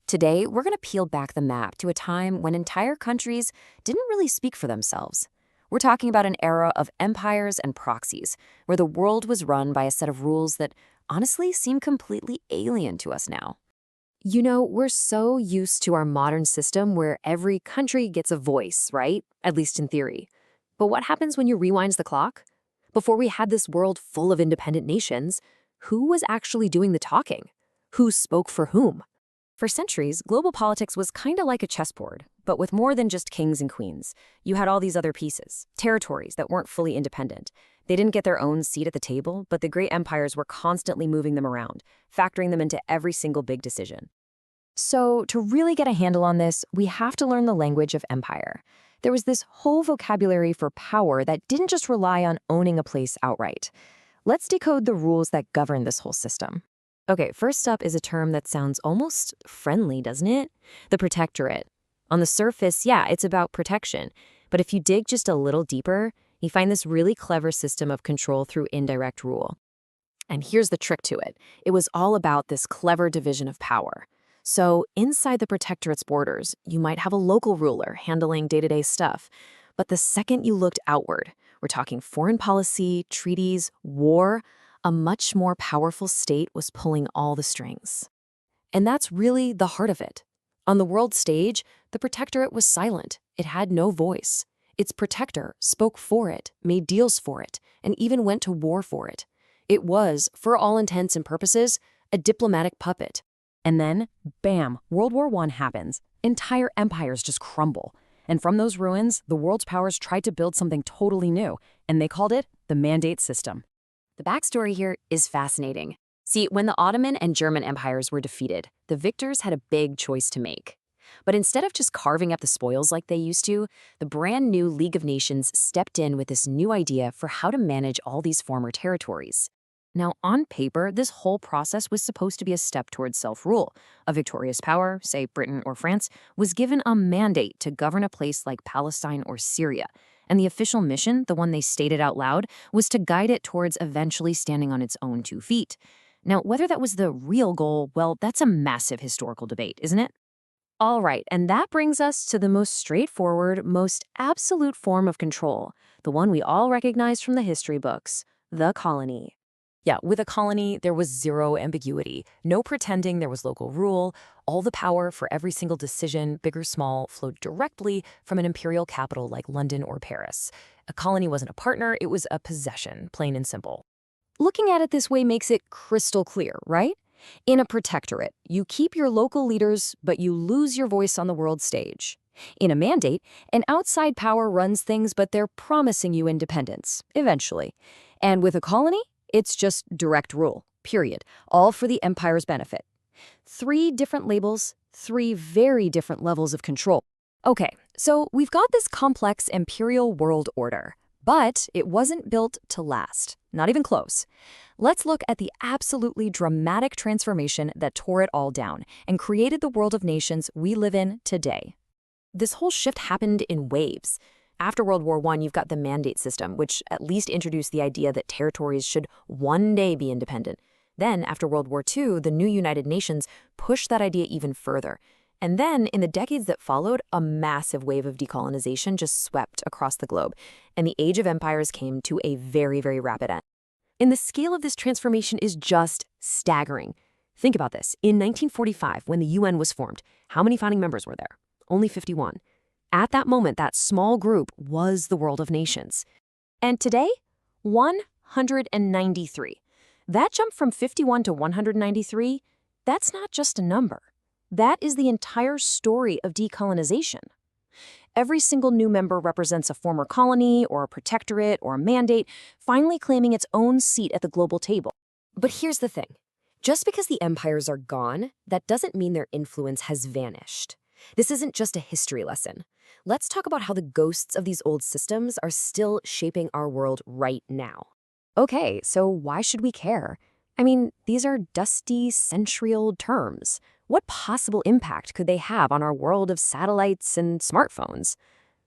Today, we're going to peel back the map to a time when entire countries didn't really speak for themselves. We're talking about an era of empires and proxies, where the world was run by a set of rules that honestly seem completely alien to us now. We're so used to our modern system where every country gets a voice, right? At least in theory. But what happens when you rewind the clock? Before we had this world full of independent nations, who was actually doing the talking? Who spoke for whom? For centuries, global politics was kind of like a chessboard, but with more than just kings and queens. You had all these other pieces, territories that weren't fully independent. They didn't get their own seat at the table, but the great empires were constantly moving them around, factoring them into every single big decision. So, to really get a handle on this, we have to learn the language of empire. There was this whole vocabulary for power that didn't just rely on owning a place outright. Let's decode the rules that govern this whole system. Okay, first up is a term that sounds almost friendly, doesn't it? The protectorate. On the surface, yeah, it's about protection. But if you dig just a little deeper, you find this really clever system of control through indirect rule. And here's the trick to it. It was all about this clever division of power. So inside the protectorate's borders, you might have a local ruler handling day-to-day stuff. But the second you looked outward, we're talking foreign policy, treaties, war, a much more powerful state was pulling all the strings. And that's really the heart of it. On the world stage, the protectorate was silent. It had no voice. Its protector spoke for it, made deals for it, and even went to war for it. It was, for all intents and purposes, a diplomatic puppet. And then, bam, World War I happens. Entire empires just crumble. And from those ruins, the world's powers tried to build something totally new, and they called it the mandate system. The backstory here is fascinating. See, when the Ottoman and German empires were defeated, the victors had a big choice to make. But instead of just carving up the spoils like they used to, the brand new League of Nations stepped in with this new idea for how to manage all these former territories. Now, on paper, this whole process was supposed to be a step towards self-rule. A victorious power, say Britain or France, was given a mandate to govern a place like Palestine or Syria. And the official mission, the one they stated out loud, was to guide it towards eventually standing on its own 2 feet. Now, whether that was the real goal, well, that's a massive historical debate, isn't it? All right, and that brings us to the most straightforward, most absolute form of control, the one we all recognize from the history books, the colony. Yeah, with a colony, there was zero ambiguity, no pretending there was local rule. All the power for every single decision, big or small, flowed directly from an imperial capital like London or Paris. A colony wasn't a partner, it was a possession, plain and simple. Looking at it this way makes it crystal clear, right? In a protectorate, you keep your local leaders, but you lose your voice on the world stage. In a mandate, an outside power runs things, but they're promising you independence, eventually. And with a colony, it's just direct rule, period, all for the empire's benefit. 3 different labels, 3 very different levels of control. Okay, so we've got this complex imperial world order, but it wasn't built to last, not even close. Let's look at the absolutely dramatic transformation that tore it all down and created the world of nations we live in today. This whole shift happened in waves. After World War I, you've got the mandate system, which at least introduced the idea that territories should one day be independent. Then, after World War II, the new United Nations pushed that idea even further. And then, in the decades that followed, a massive wave of decolonization just swept across the globe, and the age of empires came to a very, very rapid end. And the scale of this transformation is just staggering. Think about this. In 1945, when the UN was formed, how many founding members were there? Only 51. At that moment, that small group was the world of nations. And today, 193. That jump from 51 to 193, that's not just a number. That is the entire story of decolonization. Every single new member represents a former colony or a protectorate or a mandate, finally claiming its own seat at the global table. But here's the thing. Just because the empires are gone, that doesn't mean their influence has vanished. This isn't just a history lesson. Let's talk about how the ghosts of these old systems are still shaping our world right now. Okay, so why should we care? I mean, these are dusty, century-old terms. What possible impact could they have on our world of satellites and smartphones?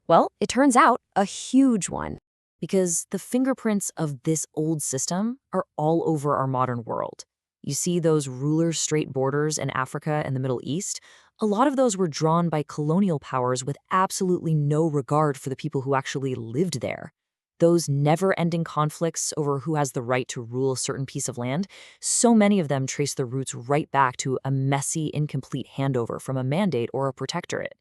Well, it turns out a huge one, because the fingerprints of this old system are all over our modern world. You see those ruler-straight borders in Africa and the Middle East? A lot of those were drawn by colonial powers with absolutely no regard for the people who actually lived there. Those never-ending conflicts over who has the right to rule a certain piece of land, so many of them trace their roots right back to a messy, incomplete handover from a mandate or a protectorate.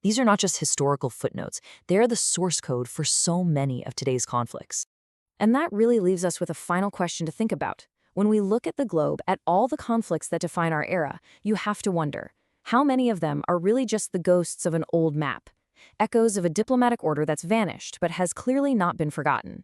These are not just historical footnotes, they are the source code for so many of today's conflicts. And that really leaves us with a final question to think about. When we look at the globe, at all the conflicts that define our era, you have to wonder, how many of them are really just the ghosts of an old map? Echoes of a diplomatic order that's vanished but has clearly not been forgotten.